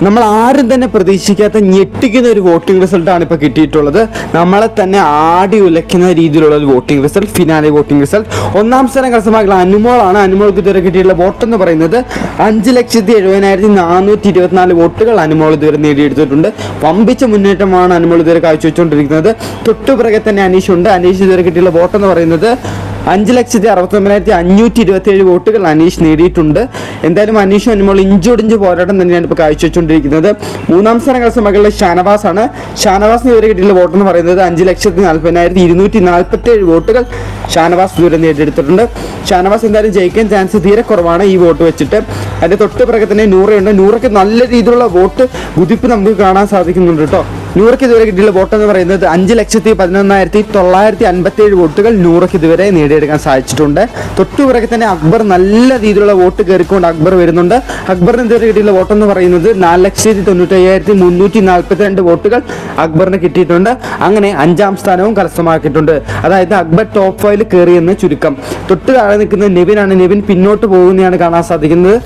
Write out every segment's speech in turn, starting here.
നമ്മൾ ആരും തന്നെ പ്രതീക്ഷിക്കാത്ത ഞെട്ടിക്കുന്ന ഒരു വോട്ടിംഗ് റിസൾട്ടാണ് ഇപ്പോൾ കിട്ടിയിട്ടുള്ളത്. നമ്മളെ തന്നെ ആടി ഉലയ്ക്കുന്ന രീതിയിലുള്ള ഒരു voting result, finale voting result. ഒന്നാം സ്ഥാനം കരസ്ഥമാക്കിയുള്ള അനുമോളാണ്. അനുമോൾക്ക് ഇതുവരെ കിട്ടിയിട്ടുള്ള വോട്ട് എന്ന് പറയുന്നത് 5,70,424 വോട്ടുകൾ അനുമോൾ ഇതുവരെ നേടിയെടുത്തിട്ടുണ്ട്. വമ്പിച്ച മുന്നേറ്റമാണ് അനുമോൾ ഇതുവരെ കാഴ്ചവെച്ചുകൊണ്ടിരിക്കുന്നത്. തൊട്ടുപിറകെ തന്നെ അനീഷ് ഉണ്ട്. അനീഷ് ഇതുവരെ കിട്ടിയുള്ള വോട്ട് എന്ന് പറയുന്നത് 5,69,527 വോട്ടുകൾ അനീഷ് നേടിയിട്ടുണ്ട്. എന്തായാലും അനീഷും അനുമോൾ ഇഞ്ചോടിഞ്ച് പോരാട്ടം തന്നെയാണ് ഇപ്പോൾ കാഴ്ചവെച്ചുകൊണ്ടിരിക്കുന്നത്. മൂന്നാം സ്ഥാനം കരസ്ഥമാക്കിയുള്ള ഷാനവാസ് ആണ്. ഷാനവാസിന് ഇതുവരെ കിട്ടിയുള്ള വോട്ട് എന്ന് പറയുന്നത് 5,40,247 വോട്ടുകൾ ഷാനവാസ് ഇതുവരെ നേടിയെടുത്തിട്ടുണ്ട്. ഷാനവാസ് എന്തായാലും ജയിക്കാൻ ചാൻസ് തീരെ കുറവാണ് ഈ വോട്ട് വെച്ചിട്ട്. അതിൻ്റെ തൊട്ട് പിറകെ തന്നെ നൂറയുണ്ട്. നൂറയ്ക്ക് നല്ല രീതിയിലുള്ള വോട്ട് കുതിപ്പ് നമുക്ക് കാണാൻ സാധിക്കുന്നുണ്ട് കേട്ടോ. നൂറയ്ക്ക് ഇതുവരെ കിട്ടിയുള്ള വോട്ട് എന്ന് പറയുന്നത് 5,11,957 വോട്ടുകൾ നൂറയ്ക്ക് ഇതുവരെ നേടിയെടുക്കാൻ സാധിച്ചിട്ടുണ്ട്. തൊട്ടുപിറകെ തന്നെ അക്ബർ നല്ല രീതിയിലുള്ള വോട്ട് കയറിക്കൊണ്ട് അക്ബർ വരുന്നുണ്ട്. അക്ബറിന് ഇതുവരെ കിട്ടിയുള്ള വോട്ട് എന്ന് പറയുന്നത് 4,95,342 വോട്ടുകൾ അക്ബറിന് കിട്ടിയിട്ടുണ്ട്. അങ്ങനെ 5ാം സ്ഥാനവും കരസ്ഥമാക്കിയിട്ടുണ്ട്. അതായത് അക്ബർ ടോപ്പ് 5 കയറിയെന്ന് ചുരുക്കം. തൊട്ട് താഴെ നിൽക്കുന്ന നെവിനാണ്. നെവിൻ പിന്നോട്ട് പോകുന്നതാണ് കാണാൻ സാധിക്കുന്നത്.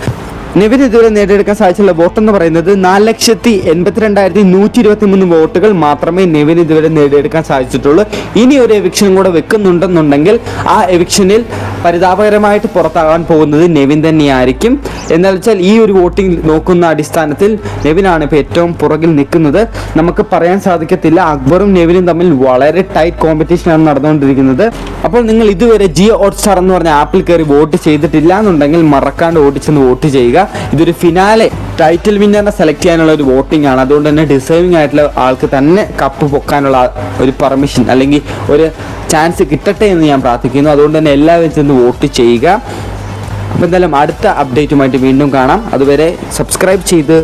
നെവിൻ ഇതുവരെ നേടിയെടുക്കാൻ സാധിച്ചുള്ള വോട്ട് എന്ന് പറയുന്നത് 4,82,123 വോട്ടുകൾ മാത്രമേ നെവിൻ ഇതുവരെ നേടിയെടുക്കാൻ സാധിച്ചിട്ടുള്ളൂ. ഇനി ഒരു എവിക്ഷനും കൂടെ വെക്കുന്നുണ്ടെന്നുണ്ടെങ്കിൽ ആ എവിക്ഷനിൽ പരിതാപകരമായിട്ട് പുറത്താകാൻ പോകുന്നത് നെവിൻ തന്നെയായിരിക്കും. എന്താ വെച്ചാൽ ഈ ഒരു വോട്ടിംഗ് നോക്കുന്ന അടിസ്ഥാനത്തിൽ നെവിനാണ് ഇപ്പോൾ ഏറ്റവും പുറകിൽ നിൽക്കുന്നത്. നമുക്ക് പറയാൻ സാധിക്കത്തില്ല. അക്ബറും നെവിനും തമ്മിൽ വളരെ ടൈറ്റ് കോമ്പറ്റീഷനാണ് നടന്നുകൊണ്ടിരിക്കുന്നത്. അപ്പോൾ നിങ്ങൾ ഇതുവരെ ജിയോ ഹോട്ട്സ്റ്റാർ എന്ന് പറഞ്ഞ ആപ്പിൽ കയറി വോട്ട് ചെയ്തിട്ടില്ല എന്നുണ്ടെങ്കിൽ മറക്കാണ്ട് ഓടിച്ചെന്ന് വോട്ട് ചെയ്യുക. ഇതൊരു ഫിനാലെ ടൈറ്റിൽ വിന്നറിനെ സെലക്ട് ചെയ്യാനുള്ള ഒരു വോട്ടിംഗ് ആണ്. അതുകൊണ്ട് തന്നെ ഡിസേർവിംഗ് ആയിട്ടുള്ള ആൾക്ക് തന്നെ കപ്പ് പൊക്കാനുള്ള ഒരു പെർമിഷൻ അല്ലെങ്കിൽ ഒരു ചാൻസ് കിട്ടട്ടെ എന്ന് ഞാൻ പ്രാർത്ഥിക്കുന്നു. അതുകൊണ്ട് തന്നെ എല്ലാവരും ചെന്ന് വോട്ട് ചെയ്യുക. അപ്പോൾ എന്തായാലും അടുത്ത അപ്ഡേറ്റുമായിട്ട് വീണ്ടും കാണാം. അതുവരെ സബ്സ്ക്രൈബ് ചെയ്ത്